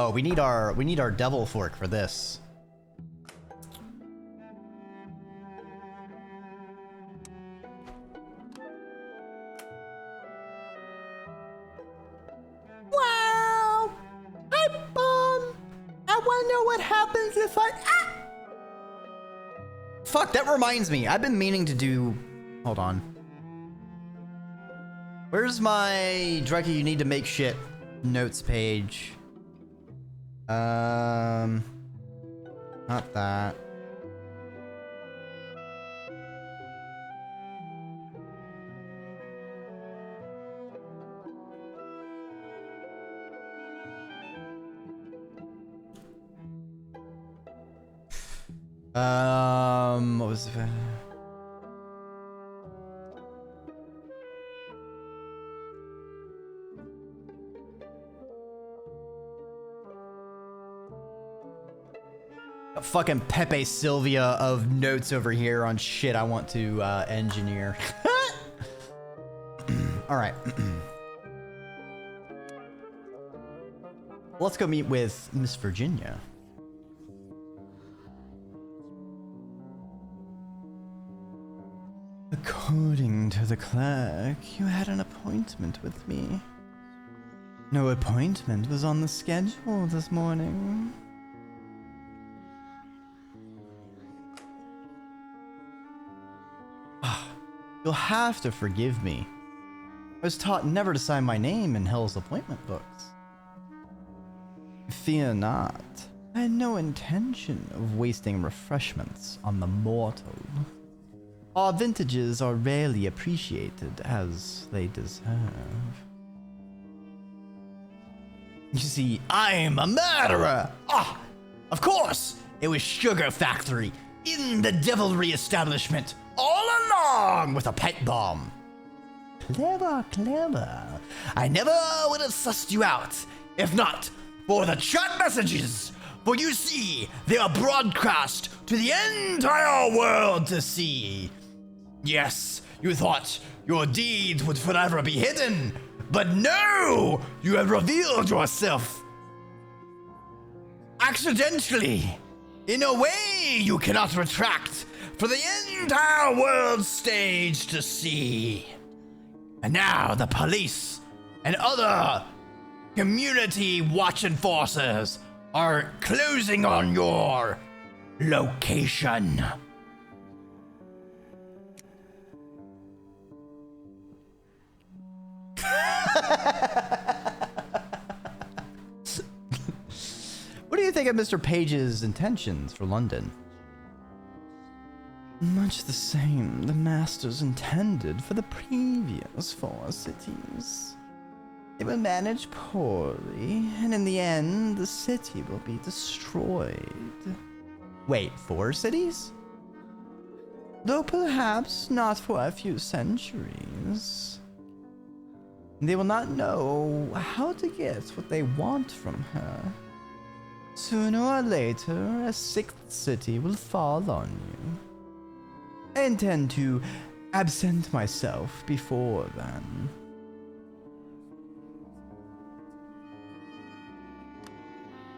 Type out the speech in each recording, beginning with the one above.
Oh, we need our devil fork for this. Wow! Hi, Bomb! I wonder what happens if I... Ah! Fuck, that reminds me. I've been meaning to do... Hold on. Where's my Dreki you need to make shit notes page? Not that. What was it? A fucking Pepe Sylvia of notes over here on shit I want to engineer. All right. Let's go meet with Miss Virginia. According to the clerk, you had an appointment with me. No appointment was on the schedule this morning. You'll have to forgive me. I was taught never to sign my name in Hell's appointment books. Fear not. I had no intention of wasting refreshments on the mortal. Our vintages are rarely appreciated as they deserve. You see, I'm a murderer! Ah! Of course! It was Sugar Factory, in the devilry establishment, all along with a pipe bomb. Clever, clever. I never would have sussed you out, if not for the chat messages. For you see, they are broadcast to the entire world to see. Yes, you thought your deeds would forever be hidden, but no! You have revealed yourself accidentally, in a way you cannot retract, for the entire world stage to see. And now the police and other community watch enforcers are closing on your location. What do you think of Mr. Page's intentions for London? Much the same the masters intended for the previous 4 cities. They will manage poorly, and in the end, the city will be destroyed. Wait, 4 cities? Though perhaps not for a few centuries. They will not know how to get what they want from her. Sooner or later, a 6th city will fall on you. I intend to absent myself before then.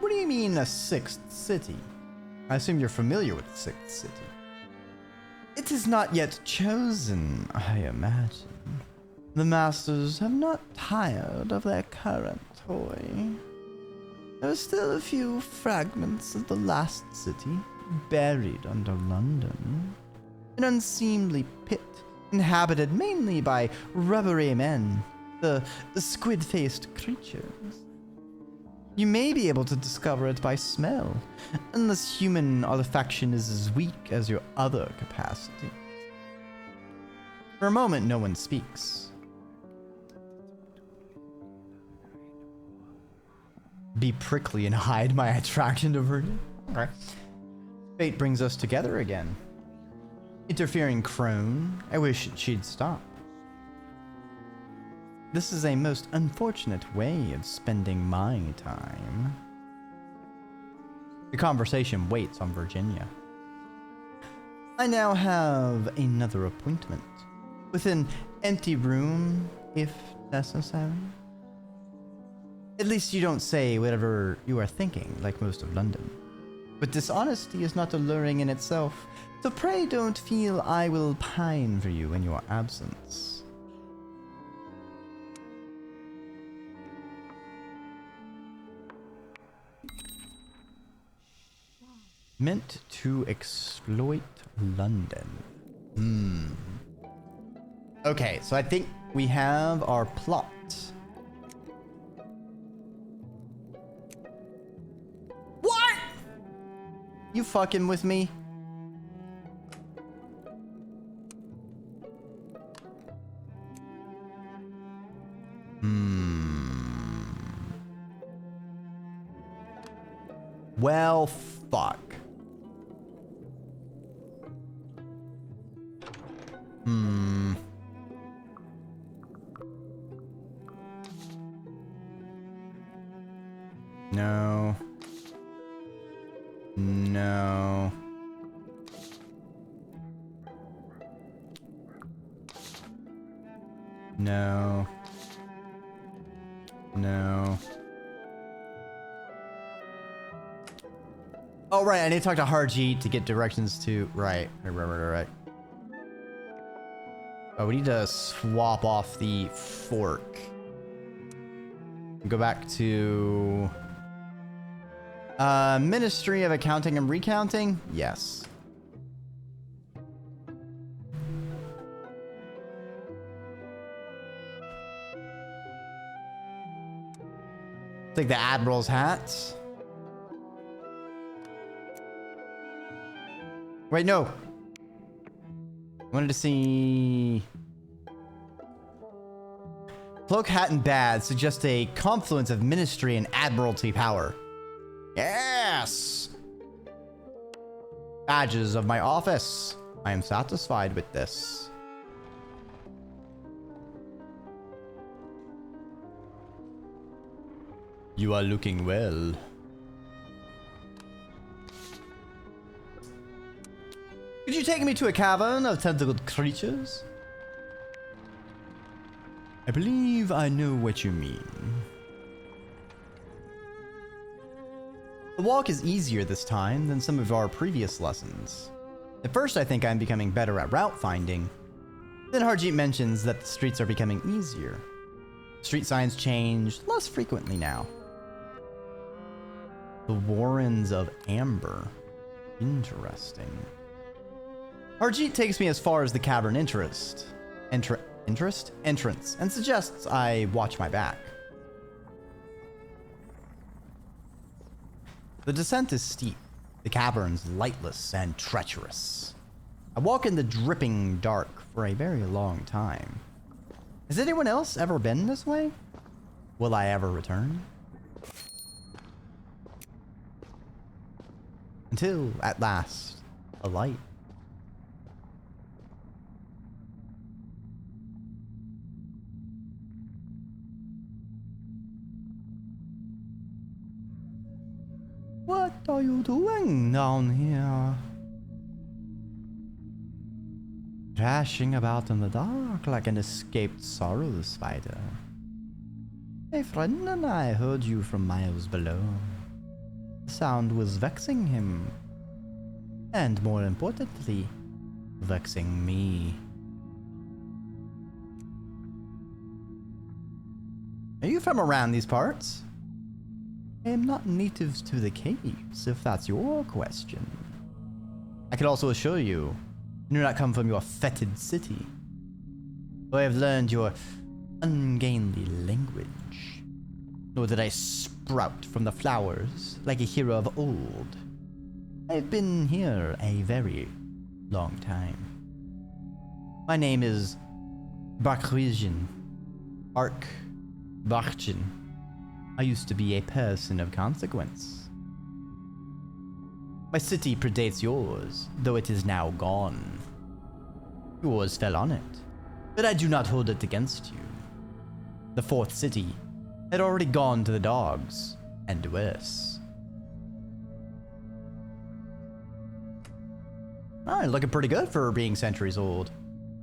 What do you mean, a 6th city? I assume you're familiar with the 6th city. It is not yet chosen, I imagine. The masters have not tired of their current toy. There are still a few fragments of the last city buried under London. An unseemly pit inhabited mainly by rubbery men, the squid-faced creatures. You may be able to discover it by smell, unless human olfaction is as weak as your other capacity. For a moment, no one speaks. Be prickly and hide my attraction to Virgin. Okay. Fate brings us together again. Interfering crone, I wish she'd stop. This is a most unfortunate way of spending my time. The conversation waits on Virginia. I now have another appointment with an empty room, if necessary. At least you don't say whatever you are thinking, like most of London. But dishonesty is not alluring in itself, so pray don't feel I will pine for you in your absence. Meant to exploit London. Okay, so I think we have our plot. What? You fucking with me? Well, fuck. No. No. No. No. Oh, right. I need to talk to Harjeet to get directions to... Right. Right. Oh, we need to swap off the fork. Go back to... Ministry of Accounting and Recounting? Yes. Take the Admiral's hat. Wait, no. Wanted to see... Cloak, hat, and badge suggest a confluence of ministry and admiralty power. Yes! Badges of my office. I am satisfied with this. You are looking well. Could you take me to a cavern of tentacled creatures? I believe I know what you mean. The walk is easier this time than some of our previous lessons. At first, I think I'm becoming better at route finding. Then Harjeet mentions that the streets are becoming easier. Street signs change less frequently now. The Warrens of Amber. Interesting. Harjeet takes me as far as the cavern entrance, and suggests I watch my back. The descent is steep, the caverns lightless and treacherous. I walk in the dripping dark for a very long time. Has anyone else ever been this way? Will I ever return? Until, at last, a light. What are you doing down here? Crashing about in the dark like an escaped sorrow spider. A friend and I heard you from miles below. The sound was vexing him. And more importantly, vexing me. Are you from around these parts? I am not native to the caves, if that's your question. I can also assure you, I do not come from your fetid city. Though I have learned your ungainly language. Nor did I sprout from the flowers like a hero of old. I have been here a very long time. My name is Barkhuijan. Barkhuijan. I used to be a person of consequence. My city predates yours, though it is now gone. Yours fell on it, but I do not hold it against you. The fourth city had already gone to the dogs, and worse. Alright, looking pretty good for being centuries old.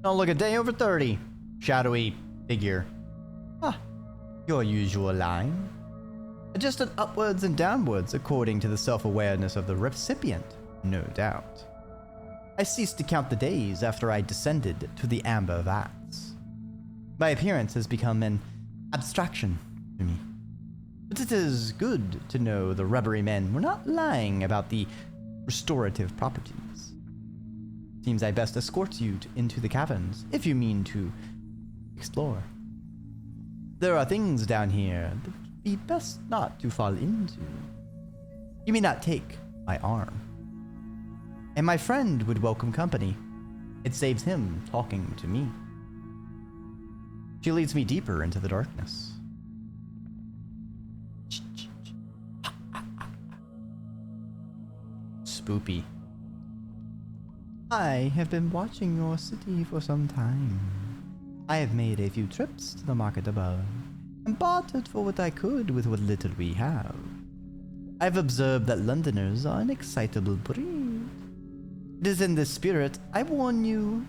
Don't look a day over 30. Shadowy figure. Ah, your usual line. adjusted upwards and downwards according to the self-awareness of the recipient, no doubt. I ceased to count the days after I descended to the amber vats. My appearance has become an abstraction to me. But it is good to know the rubbery men were not lying about the restorative properties. Seems I best escort you into the caverns, if you mean to explore. There are things down here that would be best not to fall into. You may not take my arm. And my friend would welcome company. It saves him talking to me. She leads me deeper into the darkness. Spoopy. I have been watching your city for some time. I have made a few trips to the market above and bartered for what I could with what little we have. I've observed that Londoners are an excitable breed. It is in this spirit I warn you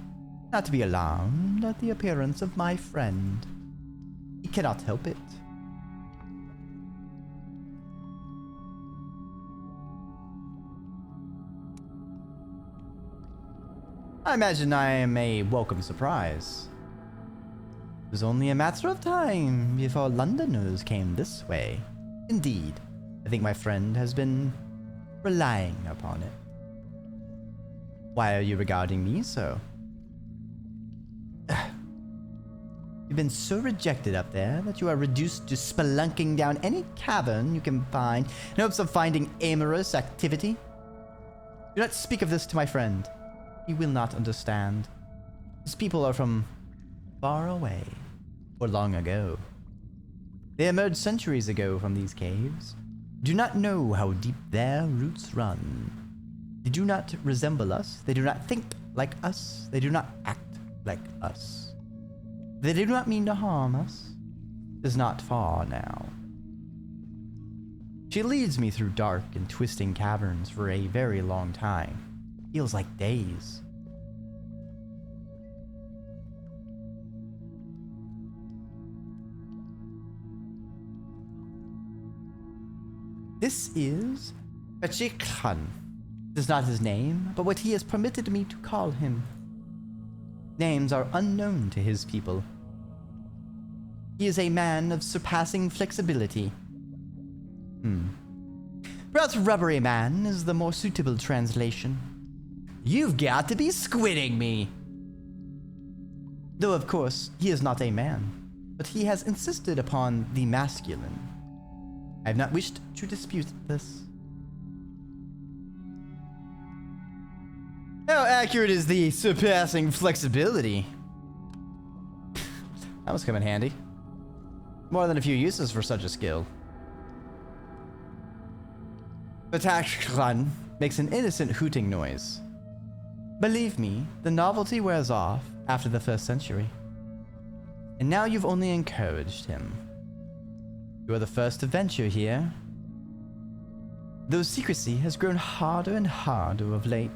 not to be alarmed at the appearance of my friend. He cannot help it. I imagine I am a welcome surprise. It was only a matter of time before Londoners came this way. Indeed, I think my friend has been relying upon it. Why are you regarding me so? You've been so rejected up there that you are reduced to spelunking down any cavern you can find in hopes of finding amorous activity? Do not speak of this to my friend. He will not understand. These people are from far away, or long ago. They emerged centuries ago from these caves. Do not know how deep their roots run. They do not resemble us. They do not think like us. They do not act like us. They do not mean to harm us. It is not far now. She leads me through dark and twisting caverns for a very long time. Feels like days. This is Dreki. It is not his name, but what he has permitted me to call him. Names are unknown to his people. He is a man of surpassing flexibility. Perhaps rubbery man is the more suitable translation. You've got to be squidding me! Though of course, he is not a man, but he has insisted upon the masculine. I have not wished to dispute this. How accurate is the surpassing flexibility? That must come in handy. More than a few uses for such a skill. Batachkran makes an innocent hooting noise. Believe me, the novelty wears off after the first century. And now you've only encouraged him. You are the first to venture here. Though secrecy has grown harder and harder of late.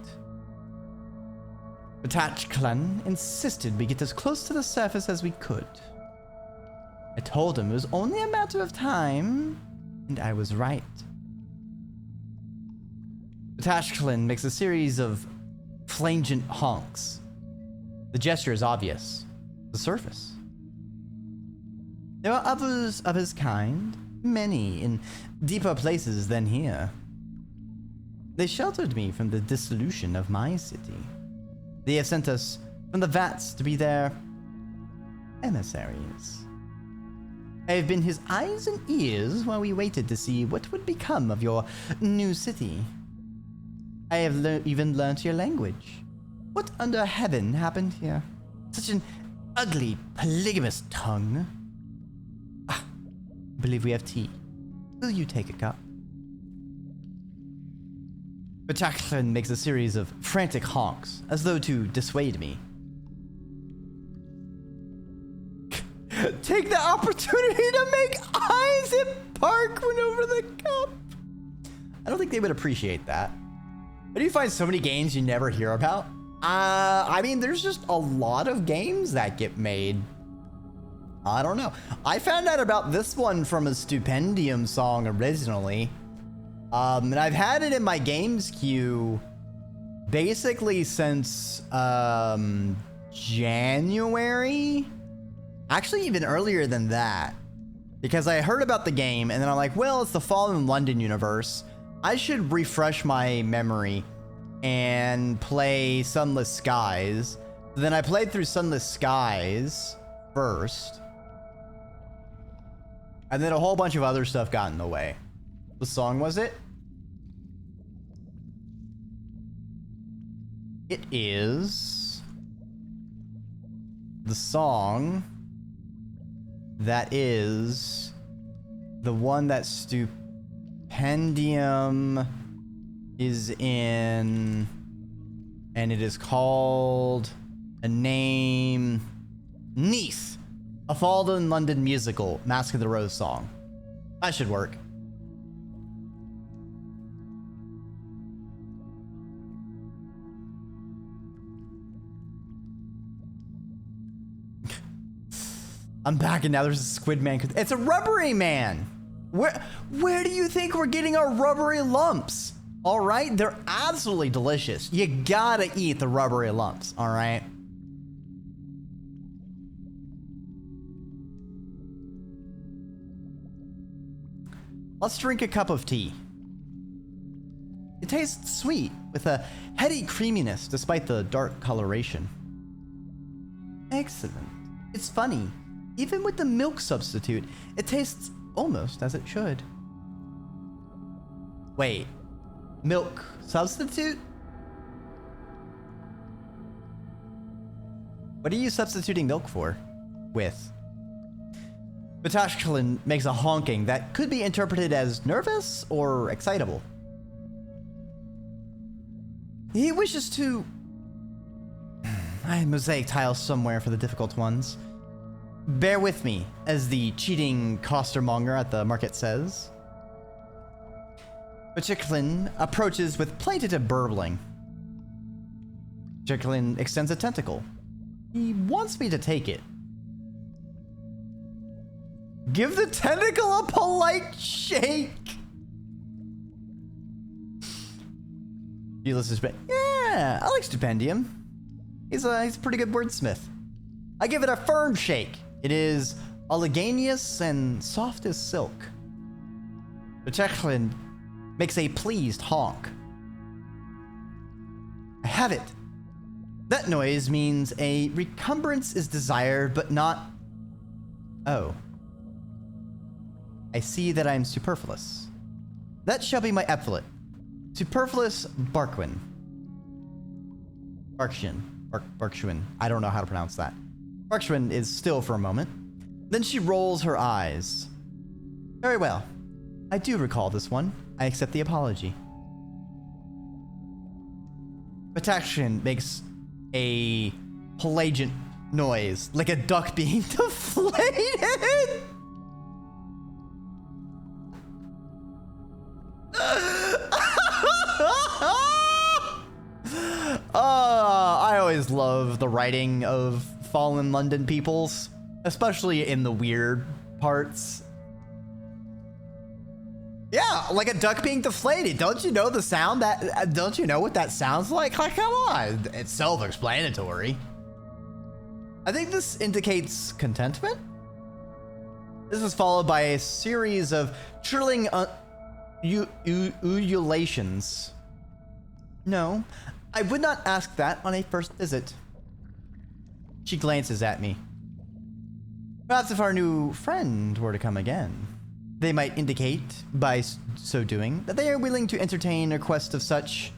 Batachkran insisted we get as close to the surface as we could. I told him it was only a matter of time, and I was right. Batachkran makes a series of flangent honks. The gesture is obvious. The surface. There are others of his kind, many in deeper places than here. They sheltered me from the dissolution of my city. They have sent us from the vats to be their emissaries. I have been his eyes and ears while we waited to see what would become of your new city. I have even learnt your language. What under heaven happened here? Such an ugly, polygamous tongue. I believe we have tea. Will you take a cup? Batachkran makes a series of frantic honks, as though to dissuade me. Take the opportunity to make eyes at Parkman over the cup. I don't think they would appreciate that. How do you find so many games you never hear about? I mean, there's just a lot of games that get made. I don't know. I found out about this one from a Stupendium song originally. And I've had it in my games queue basically since January. Actually, even earlier than that. Because I heard about the game and then I'm like, well, it's the Fallen London universe. I should refresh my memory and play Sunless Skies. Then I played through Sunless Skies first. And then a whole bunch of other stuff got in the way. What song was it? It is the song that is the one that Stupendium is in, and it is called a name Neath, a Fallen London musical, Mask of the Rose song. That should work. I'm back and now there's a squid man. It's a rubbery man. Where do you think we're getting our rubbery lumps? All right, they're absolutely delicious. You gotta eat the rubbery lumps, all right? Let's drink a cup of tea. It tastes sweet with a heady creaminess despite the dark coloration. Excellent. It's funny. Even with the milk substitute, it tastes almost as it should. Wait, milk substitute? What are you substituting milk for? With? Batashkalin makes a honking that could be interpreted as nervous or excitable. He wishes to... I have mosaic tiles somewhere for the difficult ones. Bear with me, as the cheating costermonger at the market says. Batashkalin approaches with plaintive burbling. Batashkalin extends a tentacle. He wants me to take it. Give the tentacle a polite shake. Ulysses, yeah, I like Stupendium. He's a pretty good wordsmith. I give it a firm shake. It is oleaginous and soft as silk. Batashkalin makes a pleased honk. I have it. That noise means a recumbrance is desired, but not... Oh. I see that I am superfluous. That shall be my epithet. Superfluous Barkwin. Barkshuin. I don't know how to pronounce that. Barkshuin is still for a moment. Then she rolls her eyes. Very well. I do recall this one. I accept the apology. Batashkalin makes a pelagian noise, like a duck being deflated. I always love the writing of Fallen London peoples, especially in the weird parts. Yeah, like a duck being deflated. Don't you know the sound that, don't you know what that sounds like? Like, come on, it's self-explanatory. I think this indicates contentment. This is followed by a series of trilling ululations. No, I would not ask that on a first visit. She glances at me. Perhaps if our new friend were to come again, they might indicate, by so doing, that they are willing to entertain a request of such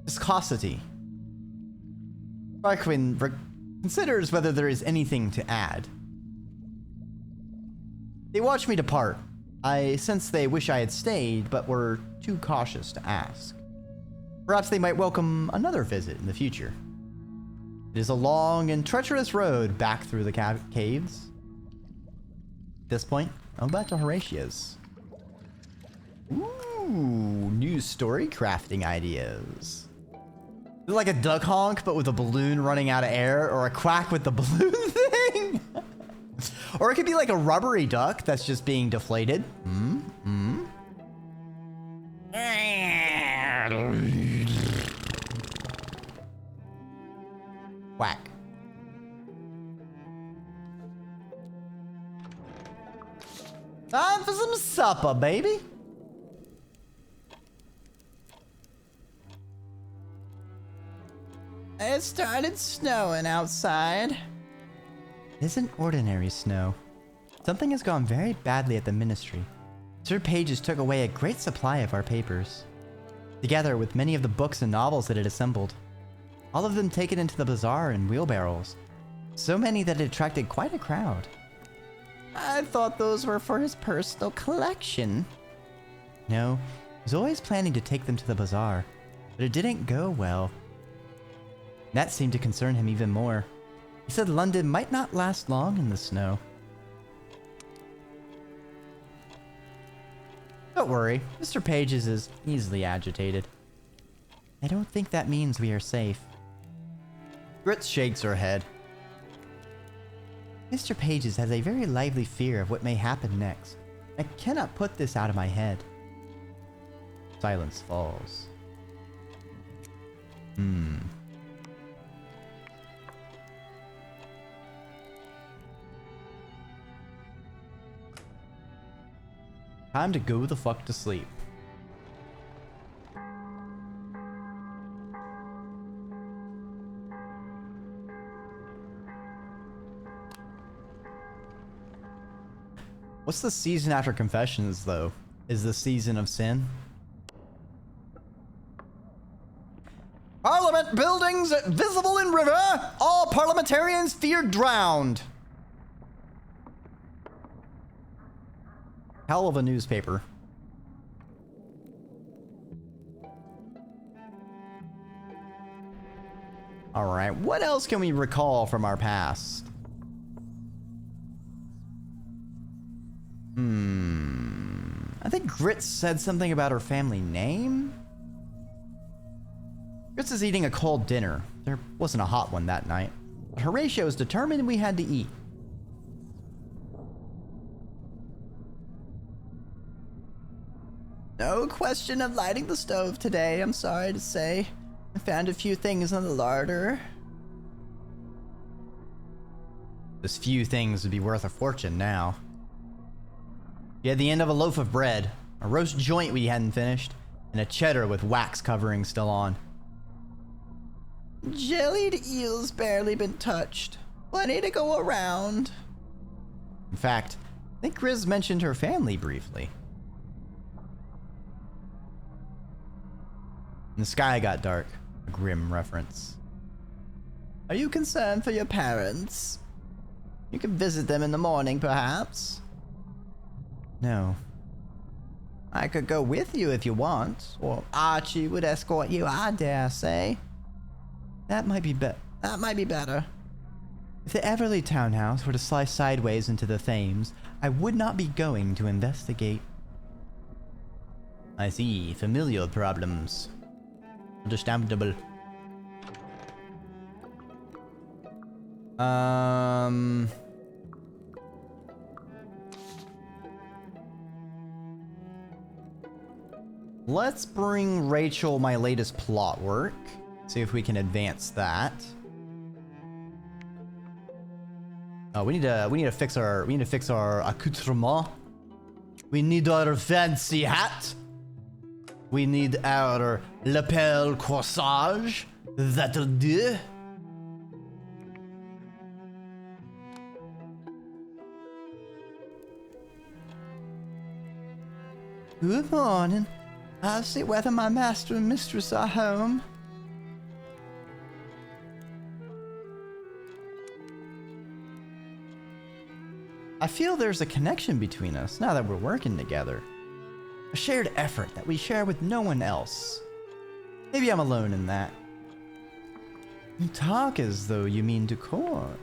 viscosity. Barkwin considers whether there is anything to add. They watch me depart. I sense they wish I had stayed, but were too cautious to ask. Perhaps they might welcome another visit in the future. It is a long and treacherous road back through the caves. At this point, I'm back to Horatio's. Ooh, new story crafting ideas. Like a duck honk, but with a balloon running out of air, or a quack with the balloon thing. Or it could be like a rubbery duck that's just being deflated. Whack. Time for some supper, baby. It started snowing outside. It isn't ordinary snow. Something has gone very badly at the ministry. Sir Pages took away a great supply of our papers, together with many of the books and novels that it assembled. All of them taken into the bazaar in wheelbarrows. So many that it attracted quite a crowd. I thought those were for his personal collection. No, he was always planning to take them to the bazaar, but it didn't go well. That seemed to concern him even more. He said London might not last long in the snow. Don't worry, Mr. Pages is easily agitated. I don't think that means we are safe. Grits shakes her head. Mr. Pages has a very lively fear of what may happen next. I cannot put this out of my head. Silence falls. Time to go the fuck to sleep. What's the season after Confessions, though? Is the season of sin? Parliament buildings visible in river. All parliamentarians feared drowned. Hell of a newspaper. All right, what else can we recall from our past? I think Grits said something about her family name. Grits is eating a cold dinner. There wasn't a hot one that night. But Horatio was determined we had to eat. No question of lighting the stove today, I'm sorry to say. I found a few things in the larder. Those few things would be worth a fortune now. You had the end of a loaf of bread, a roast joint we hadn't finished, and a cheddar with wax covering still on. Jellied eel's barely been touched. Plenty to go around. In fact, I think Grizz mentioned her family briefly. And the sky got dark. A grim reference. Are you concerned for your parents? You can visit them in the morning, perhaps? No. I could go with you if you want, or Archie would escort you, I dare say. That might be better. If the Everleigh townhouse were to slide sideways into the Thames, I would not be going to investigate. I see. Familial problems. Understandable. Let's bring Rachel my latest plot work. See if we can advance that. Oh, we need to fix our accoutrement. We need our fancy hat. We need our lapel corsage. That'll do. Good morning. I'll see whether my master and mistress are home. I feel there's a connection between us now that we're working together. A shared effort that we share with no one else. Maybe I'm alone in that. You talk as though you mean to court.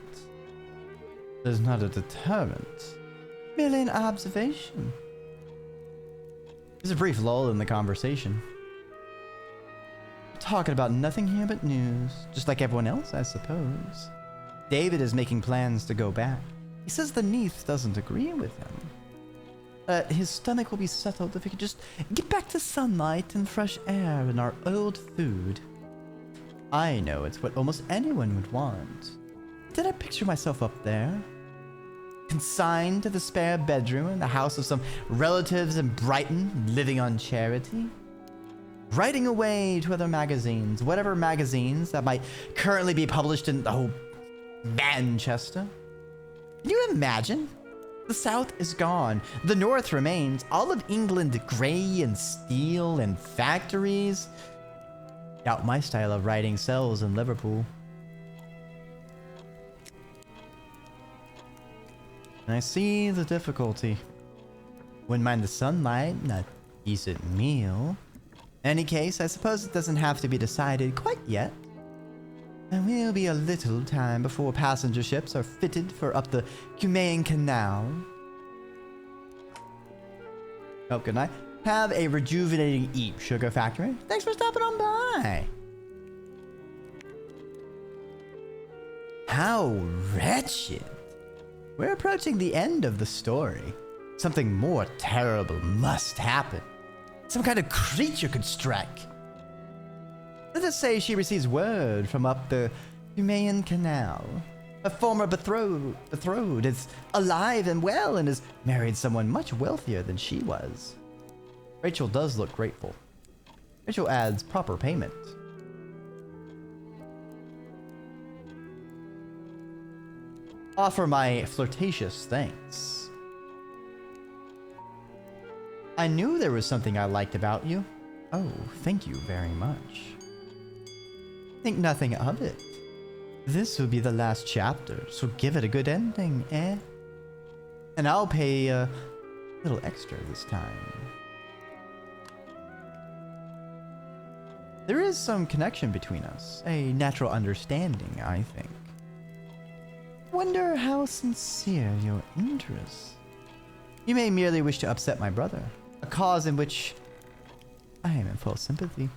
There's not a deterrent. Merely an observation. There's a brief lull in the conversation. Talking about nothing here but news. Just like everyone else, I suppose. David is making plans to go back. He says the Neath doesn't agree with him. His stomach will be settled if he could just get back to sunlight and fresh air and our old food. I know it's what almost anyone would want. Did I picture myself up there? Consigned to the spare bedroom in the house of some relatives in Brighton, living on charity? Writing away to other magazines, whatever magazines that might currently be published in, Manchester? Can you imagine? The South is gone. The North remains. All of England grey and steel and factories. Doubt my style of writing sells in Liverpool. And I see the difficulty. Wouldn't mind the sunlight and a decent meal. In any case, I suppose it doesn't have to be decided quite yet. There will be a little time before passenger ships are fitted for up the Cumaean Canal. Oh, good night. Have a rejuvenating eat, Sugar Factory. Thanks for stopping on by. How wretched. We're approaching the end of the story. Something more terrible must happen. Some kind of creature could strike. Let us say she receives word from up the Cumaean Canal. Her former betrothed is alive and well and has married someone much wealthier than she was. Rachel does look grateful. Rachel adds proper payment. Offer my flirtatious thanks. I knew there was something I liked about you. Oh, thank you very much. Think nothing of it. This will be the last chapter, so give it a good ending, eh? And I'll pay a little extra this time. There is some connection between us, a natural understanding, I think. Wonder how sincere your interest. You may merely wish to upset my brother, a cause in which I am in full sympathy.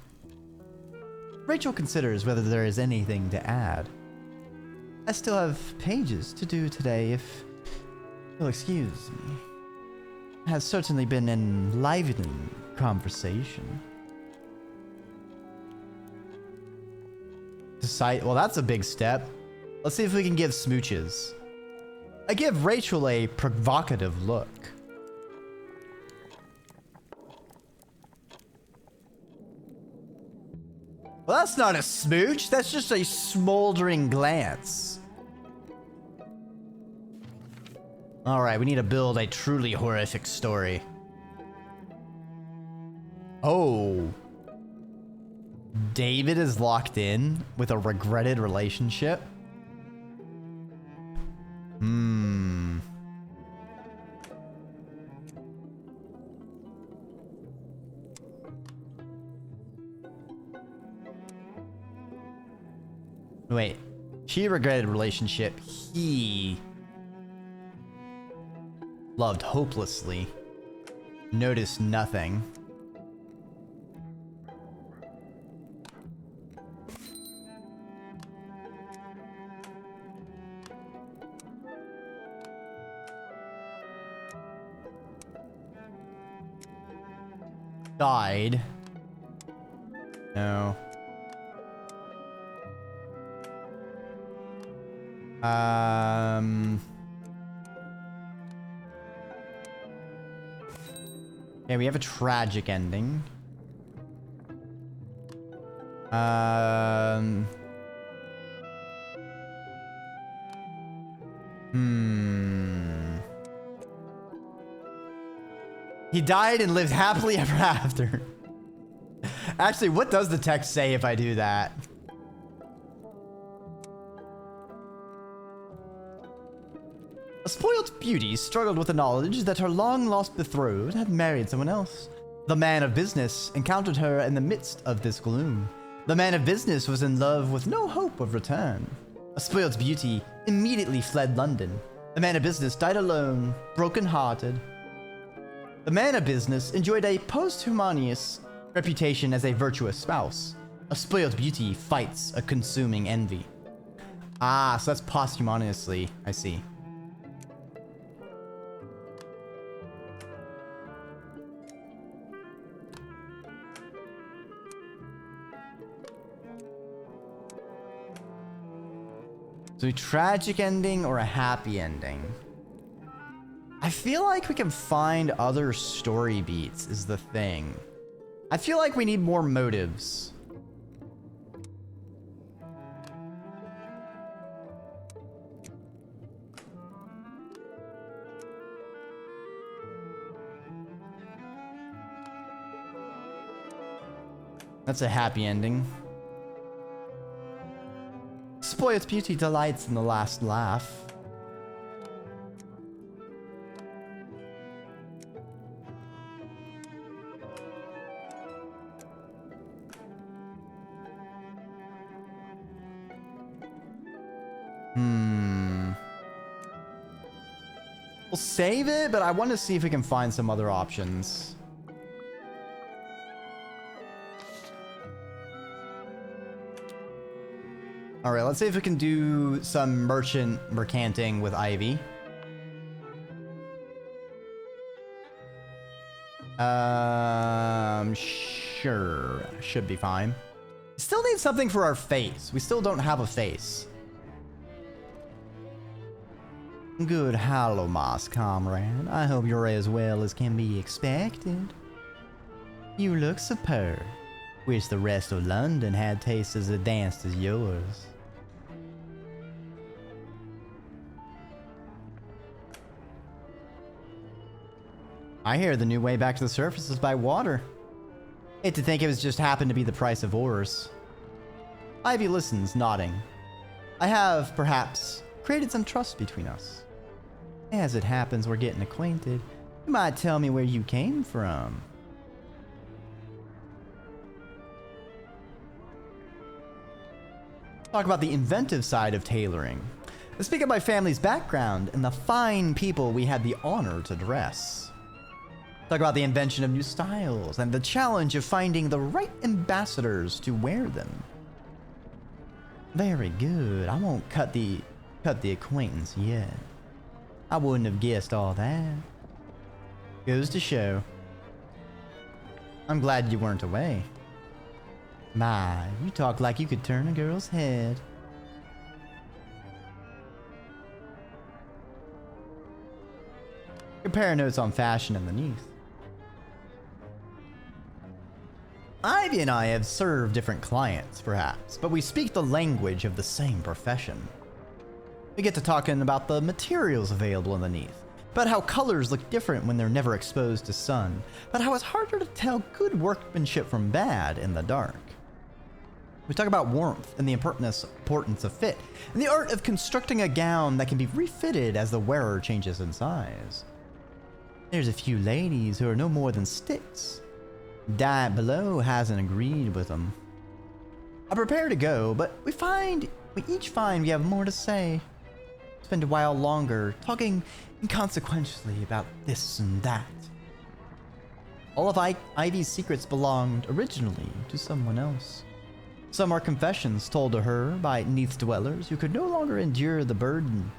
Rachel considers whether there is anything to add. I still have pages to do today, if you'll excuse me. It has certainly been an enlivening conversation. Well, that's a big step. Let's see if we can give smooches. I give Rachel a provocative look. Well, that's not a smooch. That's just a smoldering glance. All right, we need to build a truly horrific story. Oh. David is locked in with a regretted relationship. Wait, she regretted relationship. He loved hopelessly. Noticed nothing. Died. No. Okay, we have a tragic ending. He died and lived happily ever after. Actually, what does the text say if I do that? A spoiled beauty struggled with the knowledge that her long-lost betrothed had married someone else. The man of business encountered her in the midst of this gloom. The man of business was in love with no hope of return. A spoiled beauty immediately fled London. The man of business died alone, broken-hearted. The man of business enjoyed a posthumous reputation as a virtuous spouse. A spoiled beauty fights a consuming envy. Ah, so that's posthumously, I see. So a tragic ending or a happy ending? I feel like we can find other story beats is the thing. I feel like we need more motives. That's a happy ending. Spoiled beauty delights in the last laugh. We'll save it, but I want to see if we can find some other options. All right, let's see if we can do some mercanting with Ivy. Sure, should be fine. Still need something for our face. We still don't have a face. Good Hallowmas, comrade. I hope you're as well as can be expected. You look superb. Wish the rest of London had tastes as advanced as yours. I hear the new way back to the surface is by water. Hate to think it was just happened to be the price of oars. Ivy listens, nodding. I have, perhaps, created some trust between us. As it happens, we're getting acquainted. You might tell me where you came from. Talk about the inventive side of tailoring. Let's speak of my family's background and the fine people we had the honor to dress. Talk about the invention of new styles and the challenge of finding the right ambassadors to wear them. Very good. I won't cut the acquaintance yet. I wouldn't have guessed all that. Goes to show. I'm glad you weren't away. My, you talk like you could turn a girl's head. Compare notes on fashion underneath. Ivy and I have served different clients, perhaps, but we speak the language of the same profession. We get to talking about the materials available underneath, about how colors look different when they're never exposed to sun, about how it's harder to tell good workmanship from bad in the dark. We talk about warmth and the importance of fit, and the art of constructing a gown that can be refitted as the wearer changes in size. There's a few ladies who are no more than sticks. Diet below hasn't agreed with them. I prepare to go, but we each find we have more to say. Spend a while longer, talking inconsequentially about this and that. All of Ivy's secrets belonged originally to someone else. Some are confessions told to her by Neath's dwellers who could no longer endure the burden.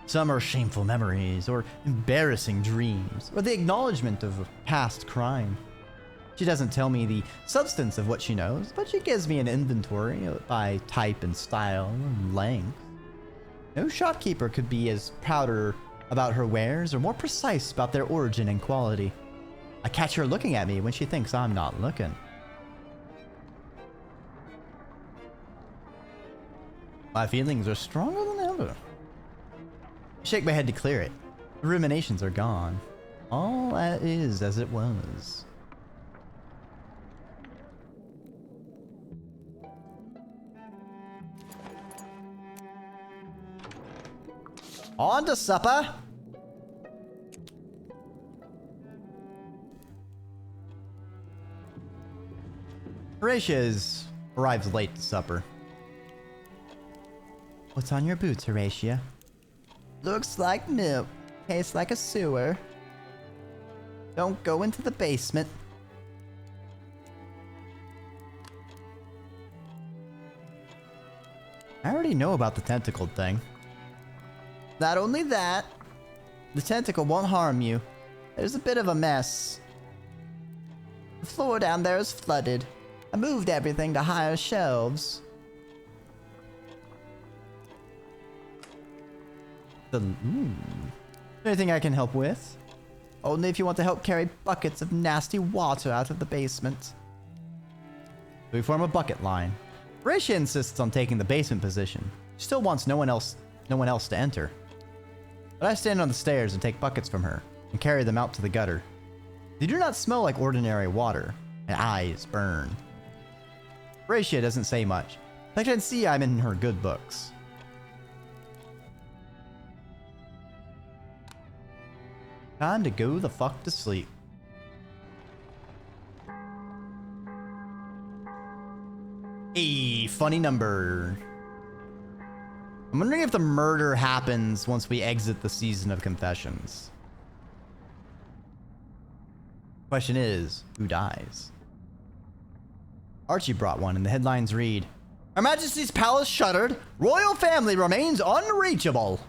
Some are shameful memories or embarrassing dreams or the acknowledgement of past crime. She doesn't tell me the substance of what she knows, but she gives me an inventory by type and style and length. No shopkeeper could be as prouder about her wares or more precise about their origin and quality. I catch her looking at me when she thinks I'm not looking. My feelings are stronger than ever. I shake my head to clear it. The ruminations are gone. All is as it was. On to supper! Horatio arrives late to supper. What's on your boots, Horatio? Looks like milk. Tastes like a sewer. Don't go into the basement. I already know about the tentacled thing. Not only that, the tentacle won't harm you. There's a bit of a mess. The floor down there is flooded. I moved everything to higher shelves. Anything I can help with? Only if you want to help carry buckets of nasty water out of the basement. We form a bucket line. Horatia insists on taking the basement position. She still wants no one else to enter. But I stand on the stairs and take buckets from her and carry them out to the gutter. They do not smell like ordinary water. My eyes burn. Horatia doesn't say much. I can see I'm in her good books. Time to go the fuck to sleep. A funny number. I'm wondering if the murder happens once we exit the season of confessions. Question is, who dies? Archie brought one and the headlines read, Her Majesty's Palace shuttered. Royal family remains unreachable.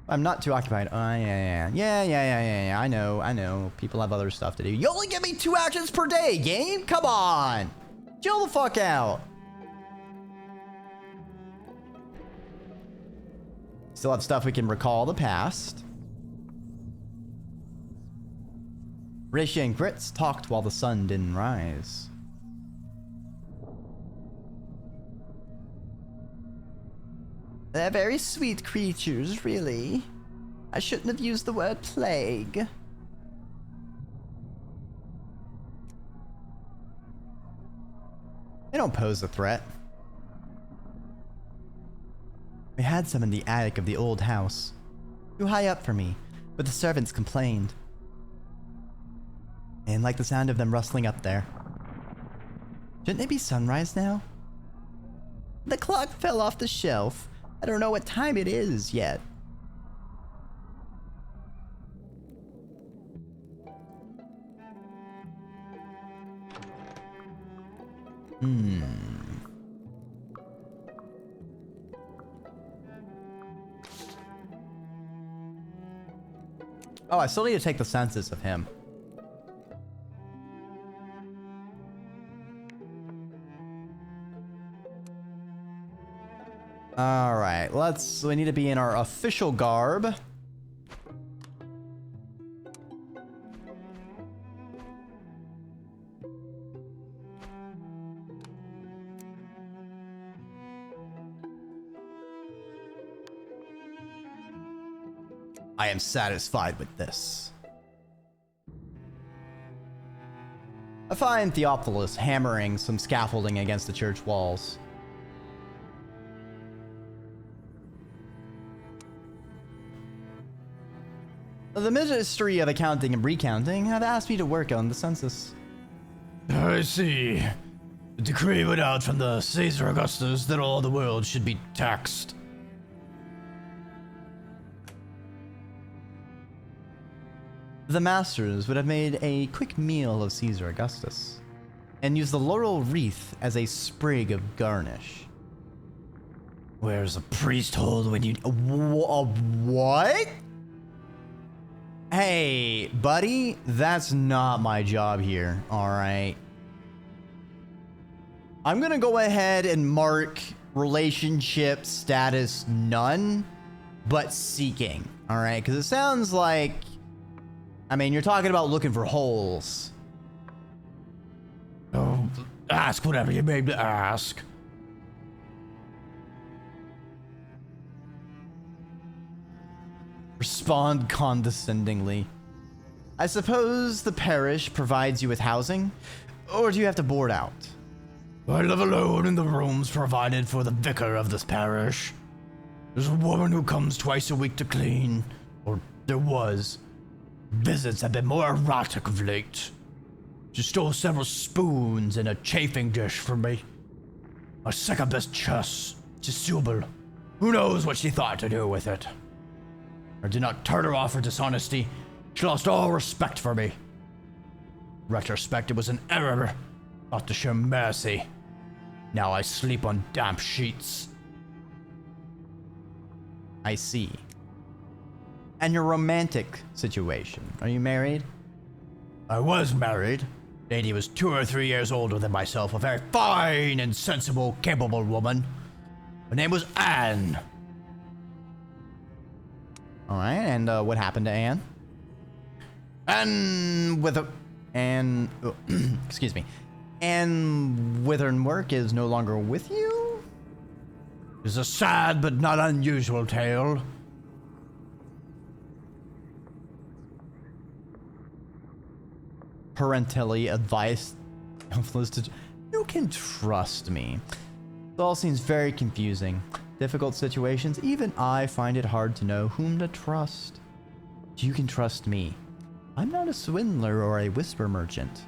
I'm not too occupied. Yeah. I know. People have other stuff to do. You only give me 2 actions per day, game? Come on. Chill the fuck out. Still have stuff we can recall the past. Rishi and Grits talked while the sun didn't rise. They're very sweet creatures, really. I shouldn't have used the word plague. They don't pose a threat. We had some in the attic of the old house. Too high up for me, but the servants complained. I didn't like the sound of them rustling up there. Shouldn't it be sunrise now? The clock fell off the shelf. I don't know what time it is yet. Oh, I still need to take the census of him. All right, we need to be in our official garb. I am satisfied with this. I find Theophilus hammering some scaffolding against the church walls. The Ministry of Accounting and Recounting have asked me to work on the census. I see. The decree went out from the Caesar Augustus that all the world should be taxed. The masters would have made a quick meal of Caesar Augustus and used the laurel wreath as a sprig of garnish. Where's a priest hold when you... What? Hey, buddy, that's not my job here, alright? I'm gonna go ahead and mark relationship status none, but seeking, alright? Because it sounds like... I mean, you're talking about looking for holes. Oh, ask whatever you may ask. Respond condescendingly. I suppose the parish provides you with housing, or do you have to board out? I live alone in the rooms provided for the vicar of this parish. There's a woman who comes twice a week to clean, or there was. Visits have been more erratic of late. She stole several spoons and a chafing dish from me. My second best chest, Jisubal. Who knows what she thought to do with it? I did not turn her off for dishonesty. She lost all respect for me. Retrospect, it was an error, not to show mercy. Now I sleep on damp sheets. I see. And your romantic situation, are you married? I was married. Lady was 2 or 3 years older than myself, a very fine and sensible, capable woman. Her name was Anne. All right, and what happened to Anne? Excuse me. And Withernwork is no longer with you? It's a sad but not unusual tale. Parentally advised. You can trust me. It all seems very confusing. Difficult situations, even I find it hard to know whom to trust. You can trust me. I'm not a swindler or a whisper merchant.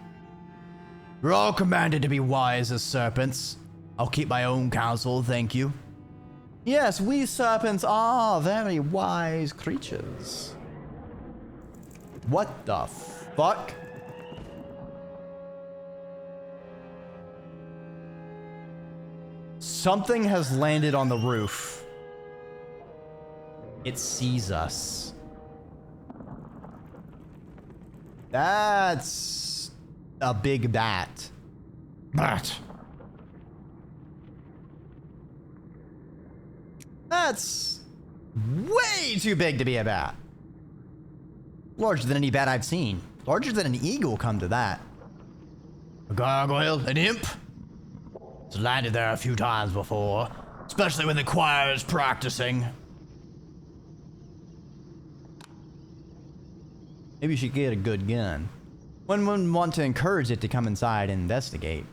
We're all commanded to be wise as serpents. I'll keep my own counsel, thank you. Yes, we serpents are very wise creatures. What the fuck? Something has landed on the roof. It sees us. That's a big bat. Bat. That's way too big to be a bat. Larger than any bat I've seen. Larger than an eagle, come to that. A gargoyle? An imp? It's landed there a few times before, especially when the choir is practicing. Maybe you should get a good gun. One wouldn't want to encourage it to come inside and investigate.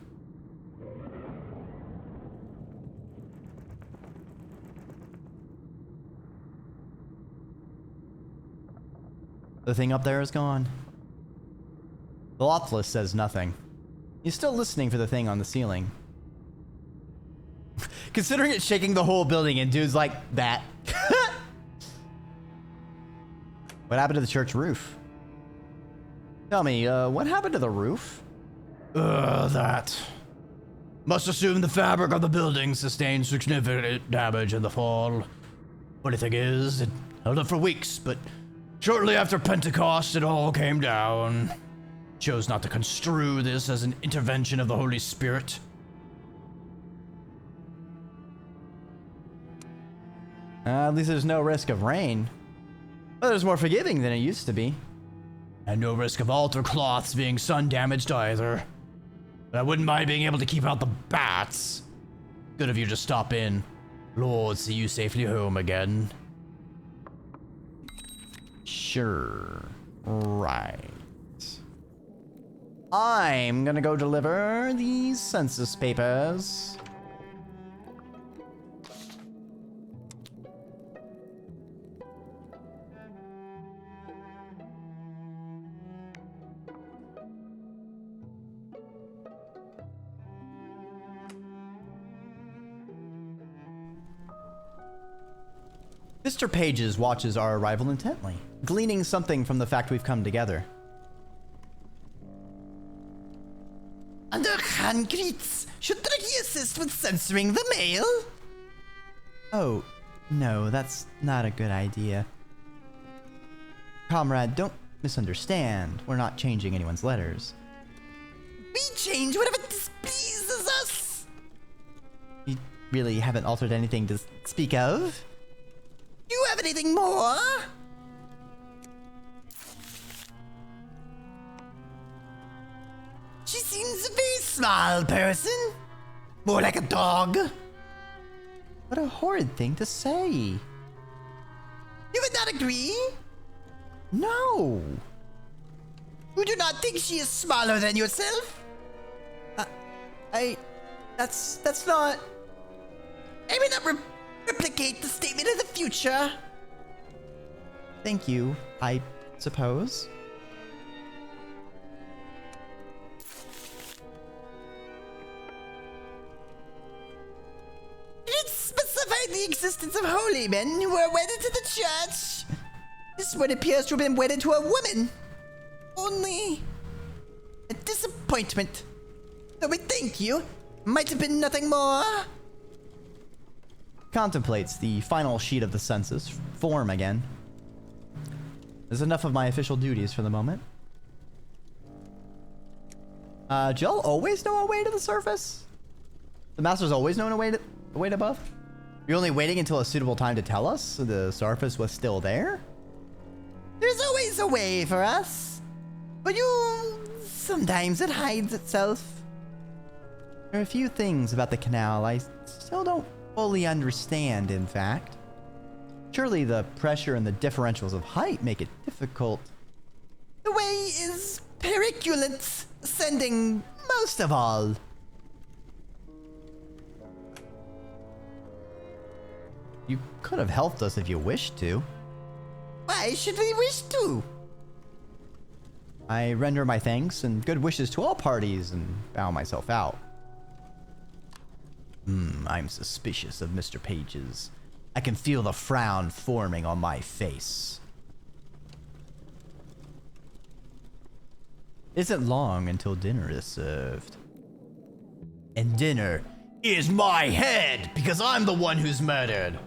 The thing up there is gone. The Lothless says nothing. He's still listening for the thing on the ceiling. Considering it's shaking the whole building and dude's like, that. What happened to the church roof? Tell me, what happened to the roof? That. Must assume the fabric of the building sustained significant damage in the fall. Funny thing is, it held up for weeks, but shortly after Pentecost, it all came down. Chose not to construe this as an intervention of the Holy Spirit. At least there's no risk of rain. Well, there's more forgiving than it used to be. And no risk of altar cloths being sun damaged either. But I wouldn't mind being able to keep out the bats. Good of you to stop in. Lord, see you safely home again. Sure. Right. I'm gonna go deliver these census papers. Mr. Pages watches our arrival intently, gleaning something from the fact we've come together. Under concretes, should Dreki assist with censoring the mail? Oh, no, that's not a good idea. Comrade, don't misunderstand. We're not changing anyone's letters. We change whatever displeases us. You really haven't altered anything to speak of? Do you have anything more? She seems a very small person. More like a dog. What a horrid thing to say. You would not agree? No. You do not think she is smaller than yourself? That's not... I will not replicate the statement in the future. Thank you, I suppose. It specified the existence of holy men who were wedded to the church. This one appears to have been wedded to a woman. Only a disappointment. Though we thank you, might have been nothing more. Contemplates the final sheet of the census form again. There's enough of my official duties for the moment. Jill always know a way to the surface? The master's always known a way above? You're only waiting until a suitable time to tell us the surface was still there? always a way for us. But sometimes it hides itself. There are a few things about the canal I still don't fully understand, in fact. Surely the pressure and the differentials of height make it difficult. The way is periculate, ascending most of all. You could have helped us if you wished to. Why should we wish to? I render my thanks and good wishes to all parties and bow myself out. I'm suspicious of Mr. Page's. I can feel the frown forming on my face. It isn't long until dinner is served. And dinner is my head because I'm the one who's murdered.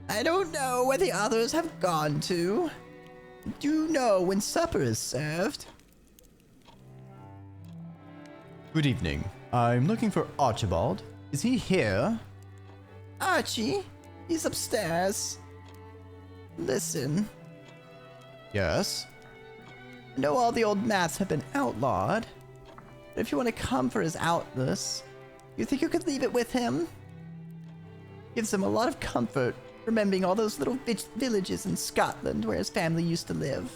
I don't know where the others have gone to. Do you know when supper is served? Good evening. I'm looking for Archibald. Is he here? Archie? He's upstairs. Listen. Yes? I know all the old mats have been outlawed. But if you want to come for his outness, you think you could leave it with him? Gives him a lot of comfort, remembering all those little villages in Scotland where his family used to live.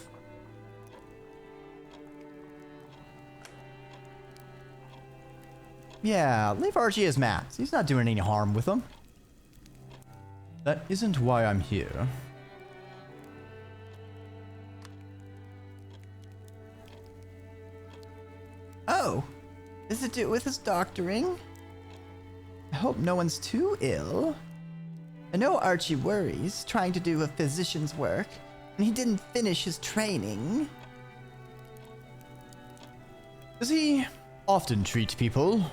Yeah, leave Archie his mats. He's not doing any harm with them. That isn't why I'm here. Oh, is it to do with his doctoring? I hope no one's too ill. I know Archie worries, trying to do a physician's work, and he didn't finish his training. Does he often treat people?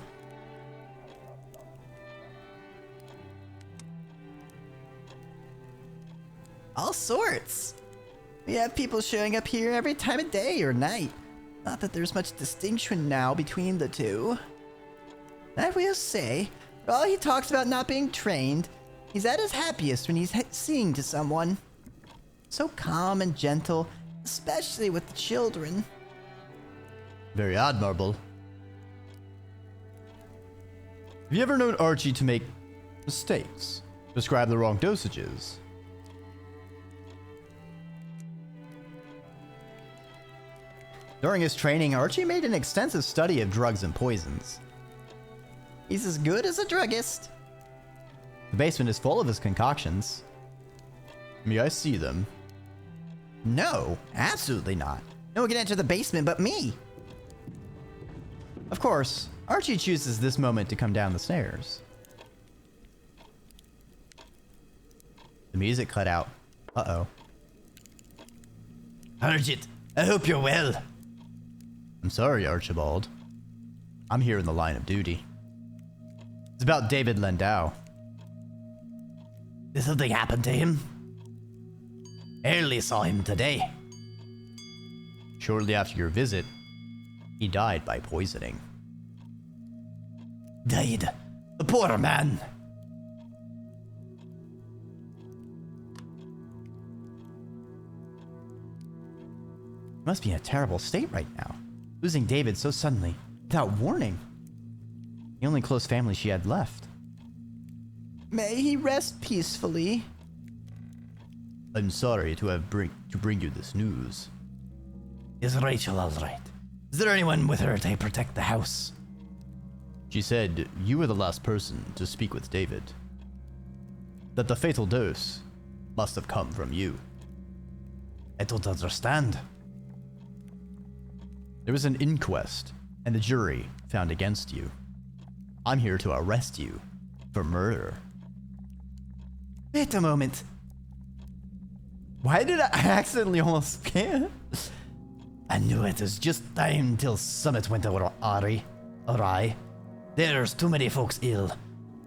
All sorts. We have people showing up here every time of day or night. Not that there's much distinction now between the two. I will say, for all he talks about not being trained, he's at his happiest when he's seeing to someone. So calm and gentle, especially with the children. Very admirable. Have you ever known Archie to make mistakes? Prescribe the wrong dosages? During his training, Archie made an extensive study of drugs and poisons. He's as good as a druggist. The basement is full of his concoctions. May I see them? No, absolutely not. No one can enter the basement but me. Of course, Archie chooses this moment to come down the stairs. The music cut out. Uh-oh. Archie, I hope you're well. I'm sorry, Archibald. I'm here in the line of duty. It's about David Landau. Did something happen to him? I only saw him today. Shortly after your visit, he died by poisoning. Died? The poor man! He must be in a terrible state right now. Losing David so suddenly, without warning. The only close family she had left. May he rest peacefully. I'm sorry to bring you this news. Is Rachel all right? Is there anyone with her to protect the house? She said you were the last person to speak with David. That the fatal dose must have come from you. I don't understand. There was an inquest, and the jury found against you. I'm here to arrest you for murder. Wait a moment. Why did I accidentally almost scare? I knew it was just time till Summit went awry. There's too many folks ill.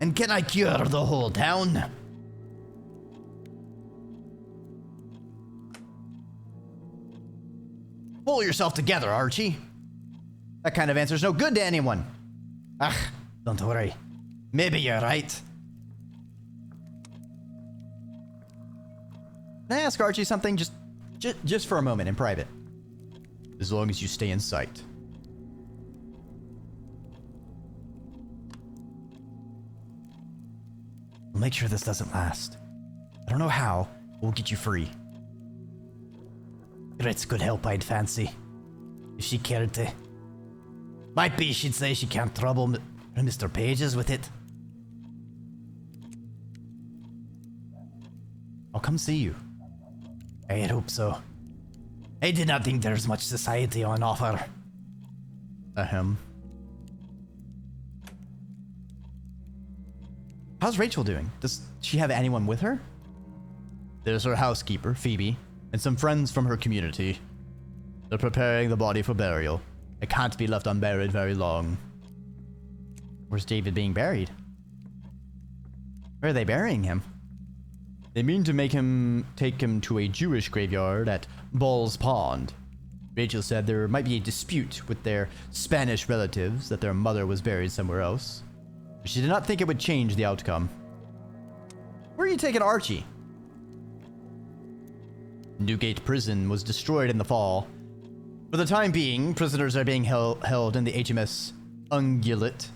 And can I cure the whole town? Pull yourself together, Archie. That kind of answer's no good to anyone. Ugh, don't worry. Maybe you're right. Can I ask Archie something? Just for a moment in private. As long as you stay in sight. We'll make sure this doesn't last. I don't know how, but we'll get you free. Grit's good help, I'd fancy. If she cared to. Might be she'd say she can't trouble Mr. Pages with it. I'll come see you. I'd hope so. I did not think there's much society on offer. Ahem. How's Rachel doing? Does she have anyone with her? There's her housekeeper, Phoebe, and some friends from her community. They're preparing the body for burial. It can't be left unburied very long. Where's David being buried? Where are they burying him? They mean to take him to a Jewish graveyard at Ball's Pond. Rachel said there might be a dispute with their Spanish relatives that their mother was buried somewhere else. But she did not think it would change the outcome. Where are you taking Archie? Newgate Prison was destroyed in the fall. For the time being, prisoners are being held in the HMS Ungulate.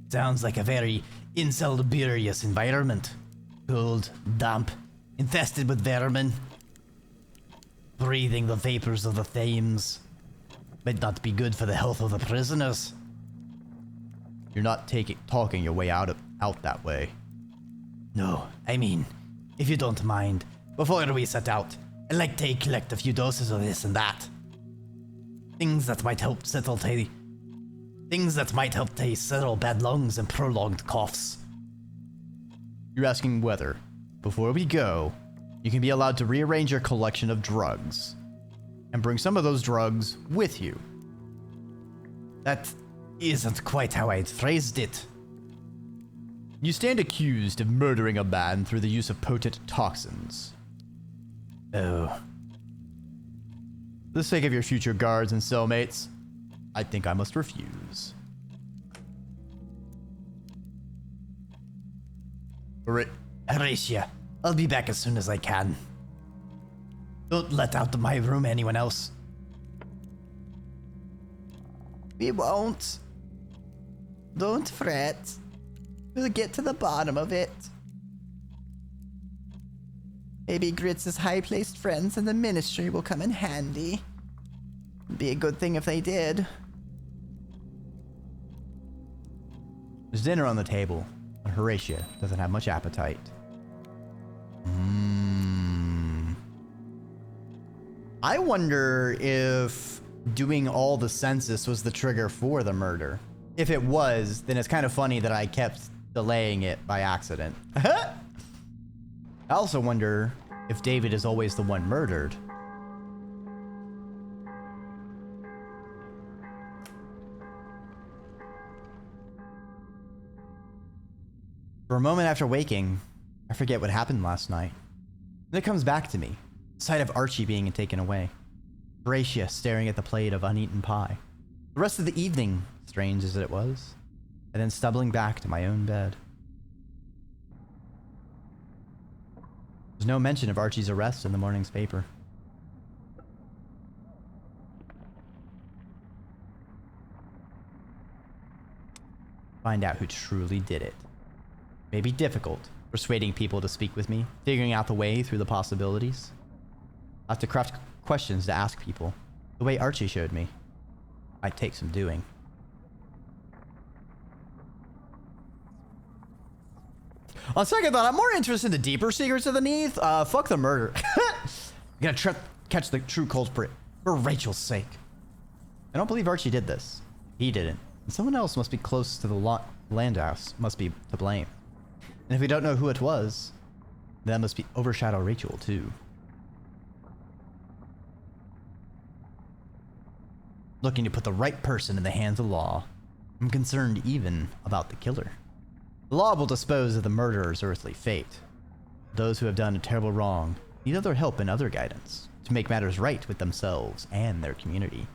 Sounds like a very insalubrious environment. Cold, damp, infested with vermin. Breathing the vapors of the Thames. Might not be good for the health of the prisoners. You're not talking your way out that way. No, I mean, if you don't mind, before we set out, I'd like to collect a few doses of this and that. Things that might help settle bad lungs and prolonged coughs. You're asking whether, before we go, you can be allowed to rearrange your collection of drugs and bring some of those drugs with you. That isn't quite how I'd phrased it. You stand accused of murdering a man through the use of potent toxins. Oh. For the sake of your future guards and cellmates, I think I must refuse. Horatia, I'll be back as soon as I can. Don't let out of my room anyone else. We won't. Don't fret. We'll get to the bottom of it. Maybe Grits' high-placed friends in the ministry will come in handy. Be a good thing if they did. There's dinner on the table, but Horatia doesn't have much appetite. I wonder if doing all the census was the trigger for the murder. If it was, then it's kind of funny that I kept delaying it by accident. I also wonder if David is always the one murdered. For a moment after waking, I forget what happened last night. Then it comes back to me, the sight of Archie being taken away. Horatia staring at the plate of uneaten pie. The rest of the evening, strange as it was, and then stumbling back to my own bed. There's no mention of Archie's arrest in the morning's paper. Find out who truly did it. May be difficult, persuading people to speak with me, figuring out the way through the possibilities. I have to craft questions to ask people, the way Archie showed me. Might take some doing. On second thought, I'm more interested in the deeper secrets of the Neath. Fuck the murder. I'm gonna catch the true culprit, for Rachel's sake. I don't believe Archie did this. He didn't. And someone else must be close to the Landhouse, must be to blame. And if we don't know who it was, that must be overshadow Rachel too. Looking to put the right person in the hands of law. I'm concerned even about the killer. The law will dispose of the murderer's earthly fate. Those who have done a terrible wrong need other help and other guidance to make matters right with themselves and their community.